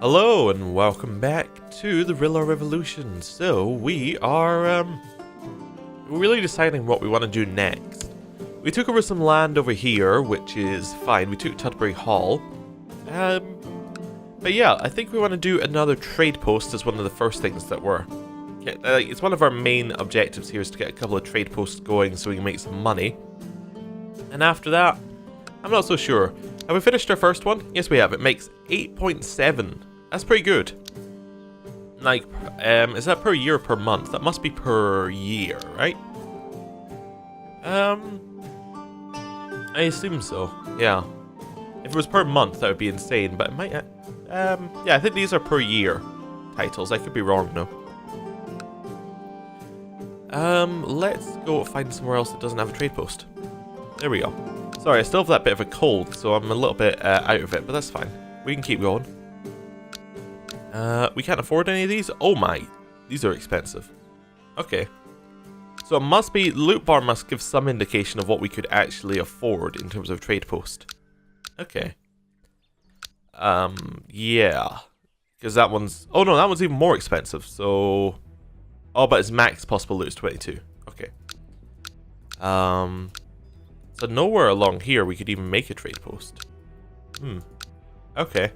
Hello and welcome back to the Rilla Revolution. So we are really deciding what we want to do next. We took over some land over here, which is fine. We took Tutbury Hall. But yeah, I think we want to do another trade post as one of the first things that we're... it's one of our main objectives here is to get a couple of trade posts going so we can make some money. And after that, I'm not so sure. Have we finished our first one? Yes, we have. It makes 8.7. That's pretty good. Like, is that per year or per month? That must be per year, right? I assume so. Yeah. If it was per month, that would be insane. But it might. Yeah, I think these are per year titles. I could be wrong though. Let's go find somewhere else that doesn't have a trade post. There we go. Sorry, I still have that bit of a cold, so I'm a little bit out of it, but that's fine. We can keep going. We can't afford any of these? Oh my, these are expensive. Okay. So it must be, loot bar must give some indication of what we could actually afford in terms of trade post. Okay. Yeah. Because that one's, oh no, that one's even more expensive, so... Oh, but its max possible loot is 22. Okay. So nowhere along here we could even make a trade post. Okay.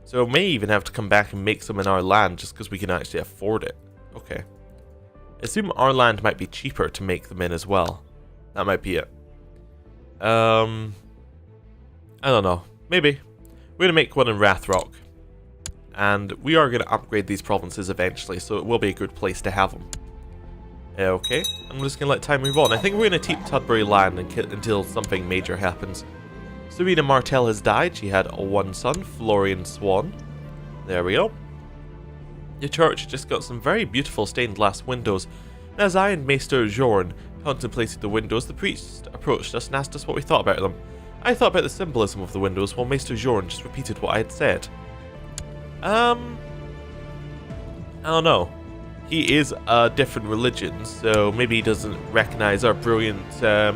So we may even have to come back and make some in our land just because we can actually afford it. Okay. I assume our land might be cheaper to make them in as well. That might be it. I don't know. Maybe. We're going to make one in Rathrock. And we are going to upgrade these provinces eventually, so it will be a good place to have them. Okay, I'm just going to let time move on. I think we're going to keep Tutbury land until something major happens. Serena Martell has died. She had one son, Florian Swan. There we go. The church just got some very beautiful stained glass windows. And as I and Maester Jorn contemplated the windows, the priest approached us and asked us what we thought about them. I thought about the symbolism of the windows, while Maester Jorn just repeated what I had said. I don't know. He is a different religion, so maybe he doesn't recognize our brilliant, our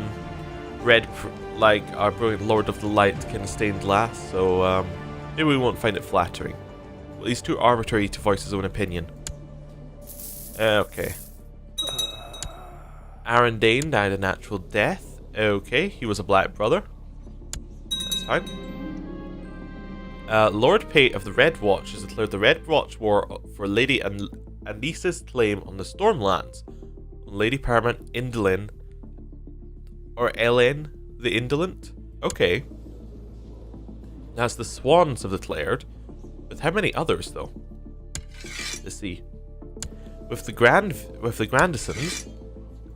brilliant Lord of the Light kind of stained glass, so, maybe we won't find it flattering. Well, he's too arbitrary to voice his own opinion. Okay. Aaron Dane died a natural death. Okay, he was a black brother. That's fine. Lord Pate of the Red Watch has declared the Red Watch war for Lady Anissa's claim on the Stormlands. Lady Paramount Indolin, or Ellen the Indolent? Okay. As the Swans have declared, with how many others though? Let's see. With the Grandisons,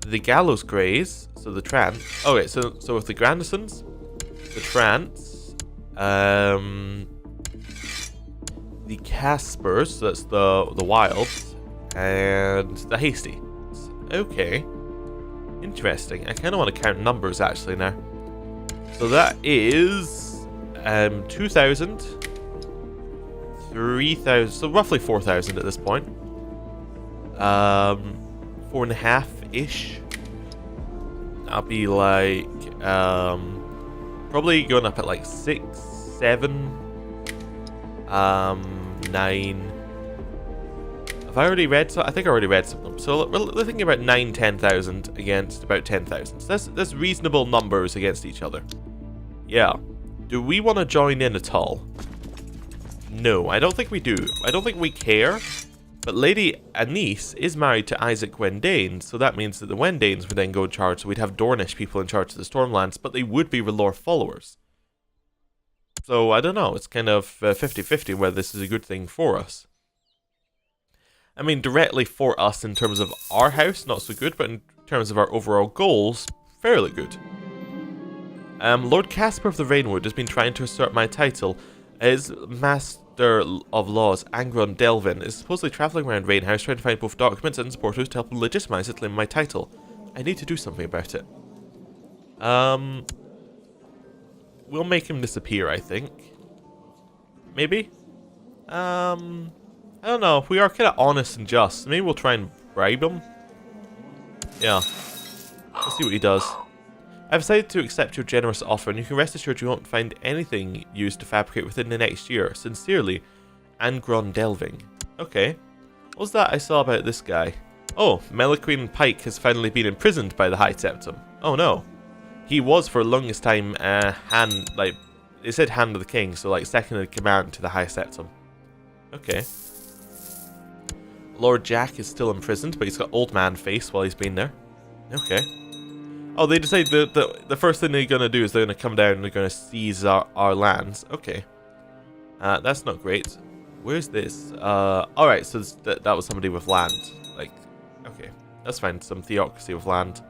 the Gallows Greys, so the Trant. Okay, so with the Grandisons, the Trants, the Caspers, so that's the Wilds, and the Hasty. Okay. Interesting. I kind of want to count numbers actually now. So that is 2,000, 3,000, so roughly 4,000 at this point. 4.5-ish. That'll be like probably going up at like 6, 7, 9. Have I already read some? I think I already read some of them. So we're thinking about 9-10,000 against about 10,000. So that's reasonable numbers against each other. Yeah. Do we want to join in at all? No, I don't think we do. I don't think we care. But Lady Anise is married to Isaac Wendane, so that means that the Wendanes would then go in charge. So we'd have Dornish people in charge of the Stormlands, but they would be R'hllor followers. So I don't know. It's kind of 50-50 whether this is a good thing for us. I mean, directly for us in terms of our house, not so good, but in terms of our overall goals, fairly good. Lord Casper of the Rainwood has been trying to assert my title. His Master of Laws, Angron Delvin, is supposedly travelling around Rainhouse trying to find both documents and supporters to help him legitimize the claim of my title. I need to do something about it. We'll make him disappear, I think. Maybe? I don't know. If we are kind of honest and just, maybe we'll try and bribe him. Yeah. Let's see what he does. I've decided to accept your generous offer, and you can rest assured you won't find anything used to fabricate within the next year. Sincerely, Angron Delving. Okay. What was that I saw about this guy? Oh, Meliquine Pike has finally been imprisoned by the High Septum. Oh no. He was for the longest time it said Hand of the King, so like second in command to the High Septum. Okay. Lord Jack is still imprisoned, but he's got old man face while he's been there. Okay. Oh, they decide the first thing they're going to do is they're going to come down and they're going to seize our lands. Okay. That's not great. Where's this? Alright, so that was somebody with land. Like, okay. That's fine. Some theocracy with land.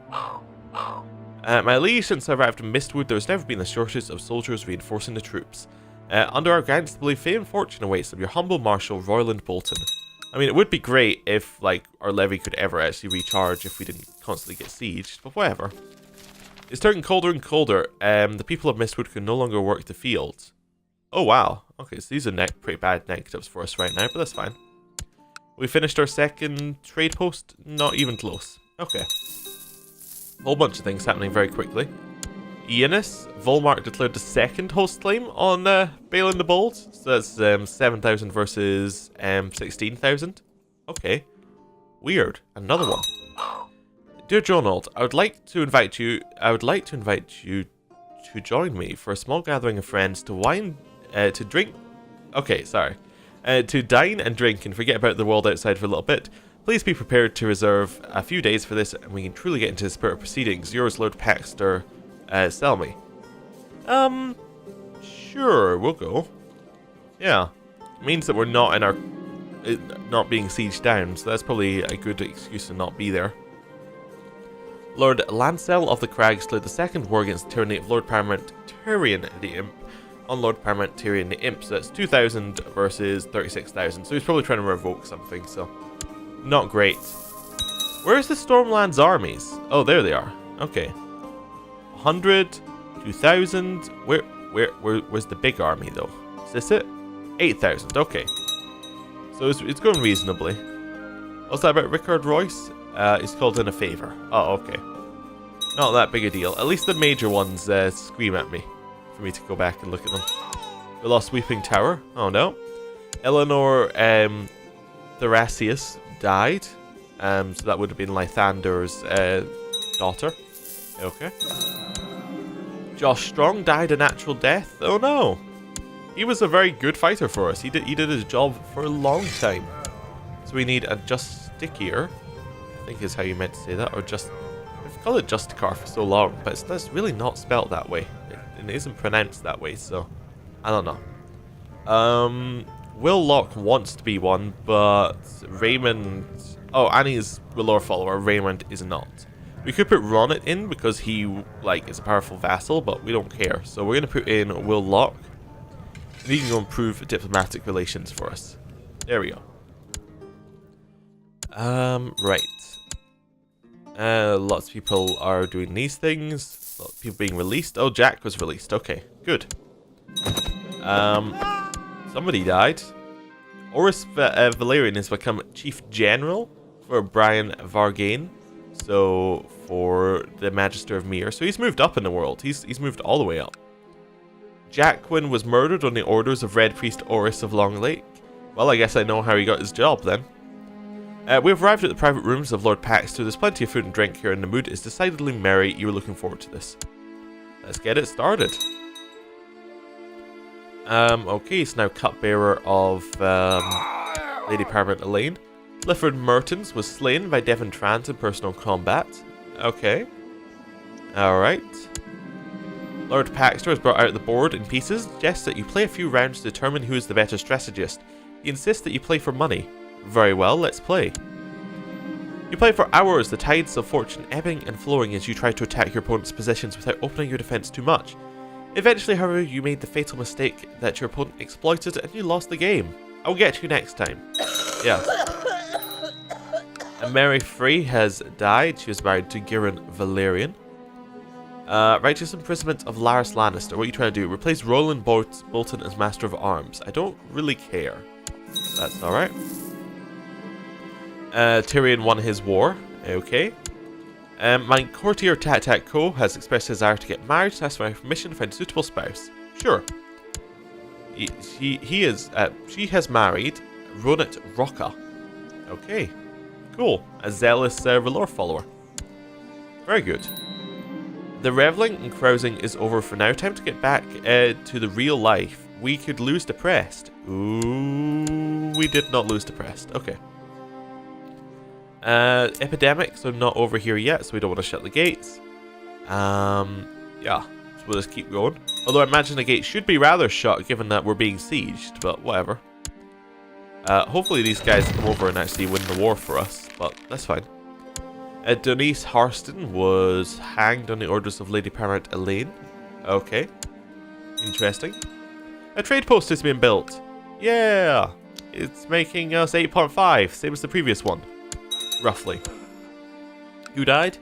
My liege, since I arrived in Mistwood, there's never been a shortage of soldiers reinforcing the troops. Under our guidance, I believe fame and fortune awaits of your humble marshal, Royland Bolton. I mean, it would be great if, like, our levy could ever actually recharge if we didn't constantly get sieged, but whatever. It's turning colder and colder. The people of Mistwood can no longer work the fields. Oh, wow. Okay, so these are pretty bad negatives for us right now, but that's fine. We finished our second trade post? Not even close. Okay. A whole bunch of things happening very quickly. Ionis, Volmark declared the second host claim on Balin the Bold. So that's 7,000 versus 16,000. Okay. Weird. Another one. Dear Jonald, I would like to invite you to join me for a small gathering of friends to drink. Okay, sorry. To dine and drink and forget about the world outside for a little bit. Please be prepared to reserve a few days for this, and we can truly get into the spirit of proceedings. Yours, Lord Paxter, Selmy. Sure, we'll go. Yeah, it means that we're not in our not being sieged down, so that's probably a good excuse to not be there. Lord Lancel of the Crags declared the second war against the tyranny of Lord Paramount Tyrion the Imp on Lord Paramount Tyrion the Imp. So that's 2,000 versus 36,000. So he's probably trying to revoke something. So not great. Where's the Stormlands armies? Oh, there they are. Okay. 100, 2,000. Where's the big army though? Is this it? 8,000. Okay. So it's going reasonably. What's that about Rickard Royce? He's called in a favour. Oh, okay. Not that big a deal. At least the major ones scream at me for me to go back and look at them. We lost Weeping Tower. Oh no. Eleanor Therasius died. So that would have been Lythander's daughter. Okay. Josh Strong died a natural death. Oh no. He was a very good fighter for us. He did his job for a long time. So we need a Justiciar. I think is how you meant to say that, or just. I've called it Justicar for so long, but it's really not spelt that way. It isn't pronounced that way, so I don't know. Will Locke wants to be one, but Raymond. Oh, Annie's a lore follower. Raymond is not. We could put Ronnet in because he is a powerful vassal, but we don't care. So we're gonna put in Will Locke. And he can go improve diplomatic relations for us. There we go. Right. Lots of people are doing these things. Lots of people being released. Oh, Jack was released. Okay, good. Somebody died. Oris Valerian has become Chief General for Brian Vargain. So, for the Magister of Myr. So he's moved up in the world. He's moved all the way up. Jacquin was murdered on the orders of Red Priest Oris of Long Lake. Well, I guess I know how he got his job then. We've arrived at the private rooms of Lord Paxter. There's plenty of food and drink here, and the mood is decidedly merry. You were looking forward to this. Let's get it started. Okay, it's now cupbearer of Lady Paramount Elaine. Clifford Mertens was slain by Devon Trant in personal combat. Okay. Alright. Lord Paxter has brought out the board in pieces. Suggests that you play a few rounds to determine who is the better strategist. He insists that you play for money. Very well, let's play. You play for hours, the tides of fortune ebbing and flowing as you try to attack your opponent's positions without opening your defense too much. Eventually, however, you made the fatal mistake that your opponent exploited and you lost the game. I'll get to you next time. Yeah. And Mary Frey has died. She was married to Geraint Valerian. Righteous imprisonment of Larys Lannister. What are you trying to do? Replace Roland Bolton as Master of Arms. I don't really care. That's alright. Tyrion won his war. Okay. My courtier Tat Co has expressed his desire to get married. Ask for my permission to find a suitable spouse. Sure. She has married Ronit Rocca. Okay, cool. A zealous R'hllor follower. Very good. The reveling and carousing is over for now. Time to get back to the real life. We could lose depressed. Ooh, we did not lose depressed. Okay. Epidemics are not over here yet, so we don't want to shut the gates. Yeah, so we'll just keep going. Although I imagine the gate should be rather shut, given that we're being sieged, but whatever. Hopefully these guys come over and actually win the war for us, but that's fine. Denise Harston was hanged on the orders of Lady Paramount Elaine. Okay. Interesting. A trade post has been built. Yeah! It's making us 8.5, same as the previous one. Roughly. Who died?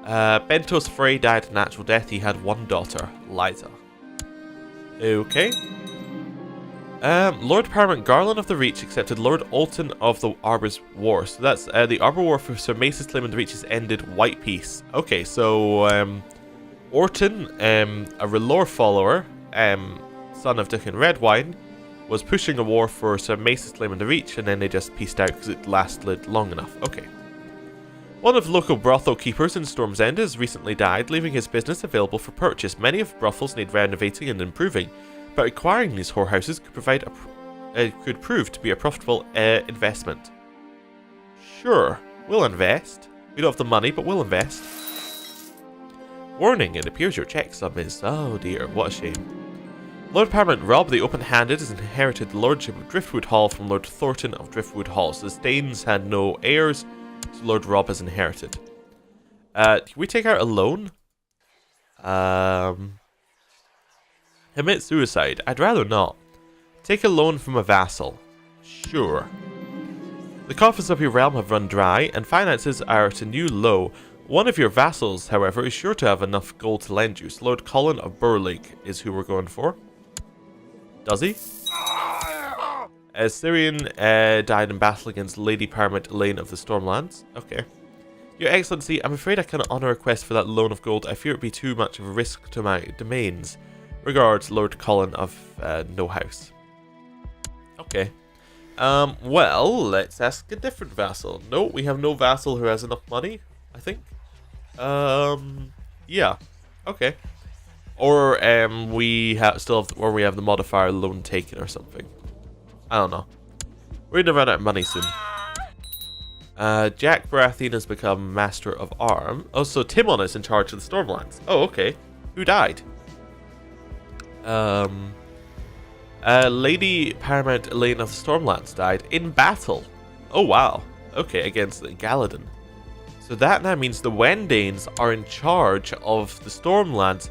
Bentos Frey died a natural death. He had one daughter, Liza. Okay. Lord Paramount Garland of the Reach accepted Lord Alton of the Arbor's War. So that's the Arbor War for Sir Mace's claim on the Reach has ended. White peace. Okay, so Orton, a R'hllor follower, son of Dickon Redwine, was pushing a war for Sir Mace's claim on the Reach, and then they just pieced out because it lasted long enough. Okay. One of the local brothel keepers in Storm's End has recently died, leaving his business available for purchase. Many of the brothels need renovating and improving, but acquiring these whorehouses could prove to be a profitable investment. Sure, we'll invest. We don't have the money, but we'll invest. Warning, it appears your checksum is... Oh dear, what a shame. Lord Paramount Rob the Open-Handed has inherited the lordship of Driftwood Hall from Lord Thornton of Driftwood Hall. So the Staines had no heirs, so Lord Rob has inherited. Can we take out a loan? Commit suicide. I'd rather not. Take a loan from a vassal. Sure. The coffers of your realm have run dry, and finances are at a new low. One of your vassals, however, is sure to have enough gold to lend you. So Lord Colin of Burleigh is who we're going for. Does he? Syrian died in battle against Lady Paramount Elaine of the Stormlands. Okay. Your Excellency, I'm afraid I cannot honour a request for that loan of gold. I fear it would be too much of a risk to my domains. Regards, Lord Colin of No House. Okay. Well, let's ask a different vassal. No, we have no vassal who has enough money, I think. Yeah. Okay. Or we have the modifier loan taken or something. I don't know. We're gonna run out of money soon. Jack Baratheon has become Master of Arm. Oh, so Timon is in charge of the Stormlands. Oh, okay. Who died? Lady Paramount Elaine of the Stormlands died in battle. Oh, wow. Okay, against Galadon. So that now means the Wendanes are in charge of the Stormlands.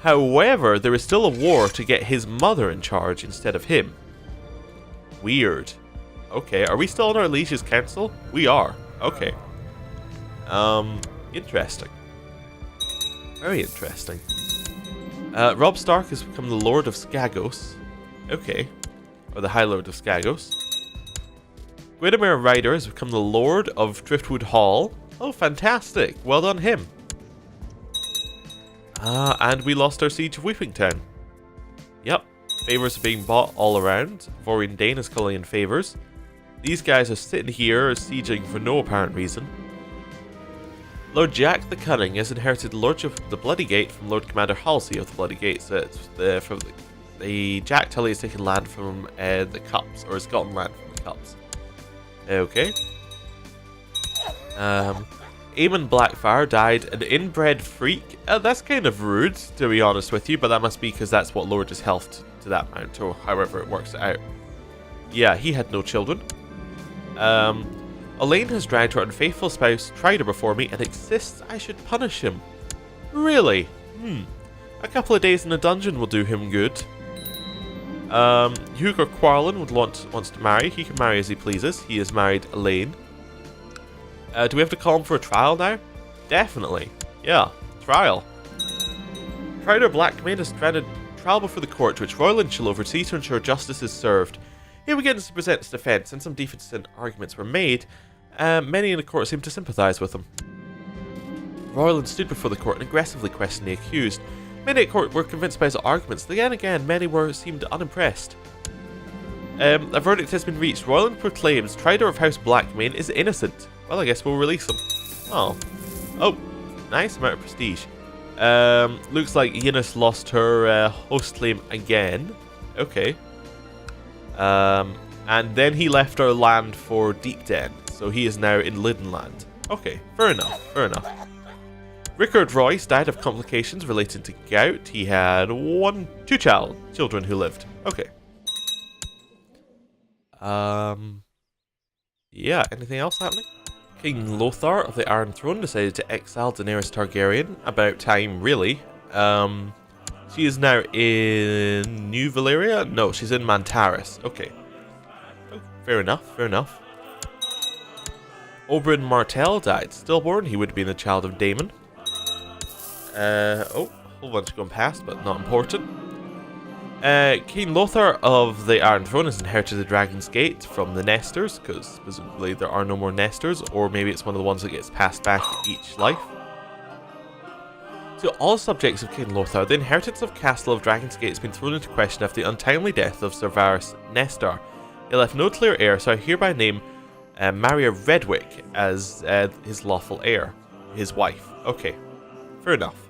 However, there is still a war to get his mother in charge instead of him. Weird. Okay, are we still on our Liege's Council? We are. Okay. Interesting. Very interesting. Robb Stark has become the Lord of Skagos. Okay. Or the High Lord of Skagos. Gwydamere Ryder has become the Lord of Driftwood Hall. Oh, fantastic. Well done him. And we lost our Siege of Weeping Town. Yep. Favors are being bought all around. Vorian Dane is calling in favors. These guys are sitting here sieging for no apparent reason. Lord Jack the Cunning has inherited the Lordship of the Bloody Gate from Lord Commander Halsey of the Bloody Gate. So it's from the Jack Tully has taken land from the Cups, or has gotten land from the Cups. Okay. Aemon Blackfire died an inbred freak. That's kind of rude, to be honest with you, but that must be because that's what lowered his health to that amount, or however it works out. Yeah, he had no children. Elaine has dragged her unfaithful spouse Trider before me and insists I should punish him. Really? A couple of days in a dungeon will do him good. Hugo Quarlin wants to marry. He can marry as he pleases. He has married Elaine. Do we have to call him for a trial now? Definitely. Yeah, trial. Trider Blackmane has granted trial before the court, which Royal Lynch shall oversee to ensure justice is served. He begins to present his defence, and some decent arguments were made. Many in the court seem to sympathise with him. Royland stood before the court and aggressively questioned the accused. Many at court were convinced by his arguments. Again, many seemed unimpressed. A verdict has been reached. Royland proclaims Trider of House Blackmane is innocent. Well, I guess we'll release him. Oh, nice amount of prestige. Looks like Eunice lost her host claim again. Okay. And then he left our land for Deepden, so he is now in Lidenland. Okay, fair enough. Rickard Royce died of complications related to gout. He had two children who lived. Okay. Yeah, anything else happening? King Lothar of the Iron Throne decided to exile Daenerys Targaryen. About time, really. She is now in New Valyria? No, she's in Mantaris. Okay. Oh, fair enough. Oberyn Martell died stillborn. He would have been a child of Daemon. A whole bunch going past, but not important. King Lothar of the Iron Throne has inherited the Dragon's Gate from the Nesters, because presumably there are no more Nesters, or maybe it's one of the ones that gets passed back each life. To all subjects of King Lothar, the inheritance of Castle of Dragon's Gate has been thrown into question after the untimely death of Sir Varys Nestor. He left no clear heir, so I hereby name Maria Redwick as his lawful heir, his wife. Okay, fair enough.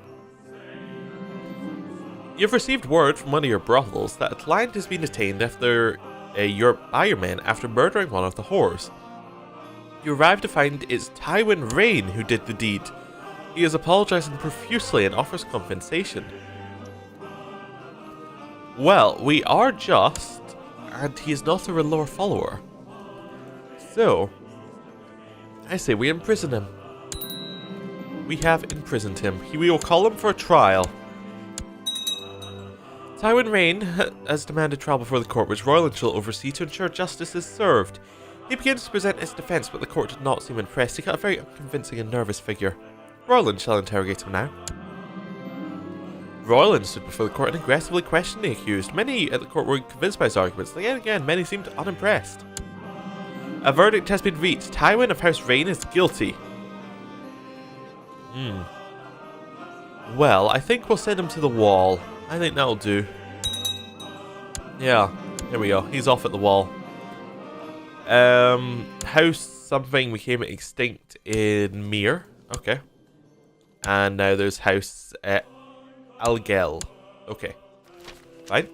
You've received word from one of your brothels that a client has been detained by your men after murdering one of the whores. You arrive to find it's Tywin Rain who did the deed. He is apologizing profusely and offers compensation. Well, we are just, and he is not a R'hllor follower. So, I say we imprison him. We have imprisoned him. We will call him for a trial. Tywin Rain has demanded trial before the court, which Royland shall oversee to ensure justice is served. He begins to present his defence, but the court did not seem impressed. He got a very unconvincing and nervous figure. Royland shall interrogate him now. Royland stood before the court and aggressively questioned the accused. Many at the court were convinced by his arguments. Again, many seemed unimpressed. A verdict has been reached. Tywin of House Rain is guilty. Well, I think we'll send him to the wall. I think that'll do. Yeah, there we go. He's off at the wall. House something became extinct in Myr. Okay. And now there's House Algel. Okay. Fine.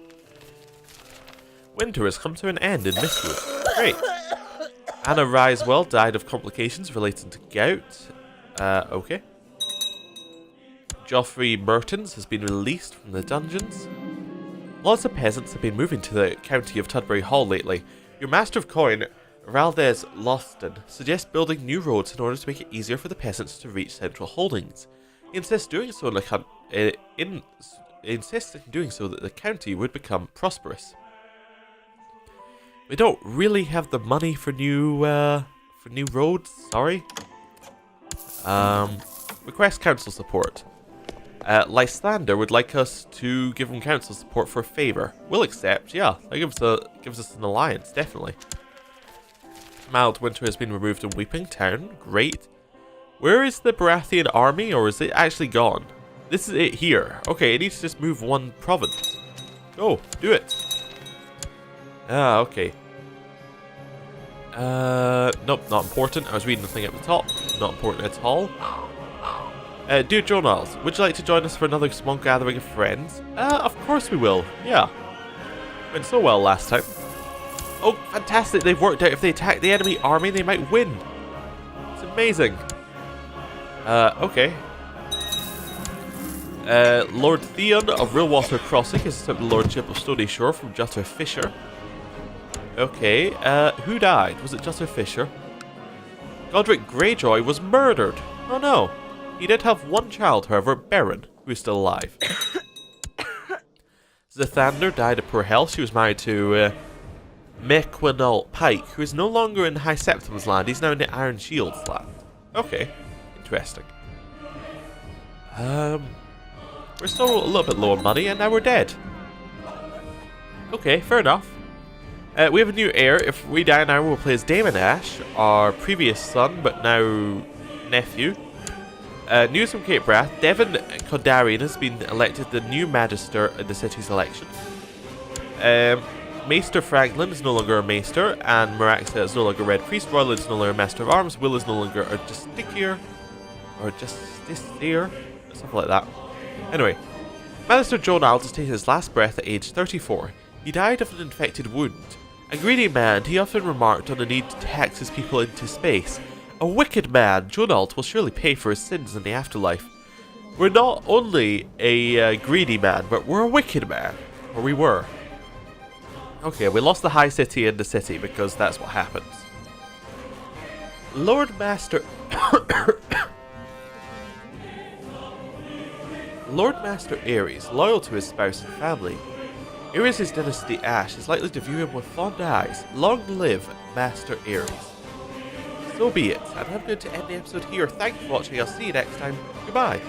Winter has come to an end in Mistwood. Great. Anna Risewell died of complications relating to gout. Okay. Joffrey Mertens has been released from the dungeons. Lots of peasants have been moving to the county of Tudbury Hall lately. Your master of coin, Raldez Loston, suggests building new roads in order to make it easier for the peasants to reach central holdings. He insists doing so that the county would become prosperous. We don't really have the money for new roads. Sorry. Request council support. Lysander would like us to give him council support for a favour. We'll accept, yeah. That gives us an alliance, definitely. Mild winter has been removed in Weeping Town. Great. Where is the Baratheon army, or is it actually gone? This is it here. Okay, it needs to just move one province. Go, do it. Ah, okay. Nope, not important. I was reading the thing at the top. Not important at all. Dear Joe Niles, would you like to join us for another small gathering of friends? Of course we will. Yeah. Went so well last time. Oh, fantastic. They've worked out if they attack the enemy army, they might win. It's amazing. Okay. Lord Theon of Rillwater Crossing has took the lordship of Stony Shore from Jutter Fisher. Okay. Who died? Was it Jutter Fisher? Godric Greyjoy was murdered. Oh no. He did have one child, however, Beren, who is still alive. Zithander died of poor health. She was married to Mequinalt Pike, who is no longer in High Septim's land. He's now in the Iron Shield's land. Okay, interesting. We're still a little bit low on money, and now we're dead. Okay, fair enough. We have a new heir. If we die now, we'll play as Daemon Ash, our previous son, but now nephew. News from Cape Wrath. Devon Condarian has been elected the new Magister in the city's election. Maester Franklin is no longer a Maester, and Maraxa is no longer Red Priest. Royland is no longer Master of Arms. Will is no longer a Justiciar, or Justiciar, something like that. Anyway, Magister John Alt has taken his last breath at age 34. He died of an infected wound. A greedy man, he often remarked on the need to tax his people into space. A wicked man, John Alt will surely pay for his sins in the afterlife. We're not only a greedy man, but we're a wicked man. Or we were. Okay, we lost the High City in the city because that's what happens. Lord Master... Lord Master Ares, loyal to his spouse and family. Ares' dynasty Ash is likely to view him with fond eyes. Long live Master Ares. So be it, and I'm going to end the episode here. Thanks for watching, I'll see you next time. Goodbye.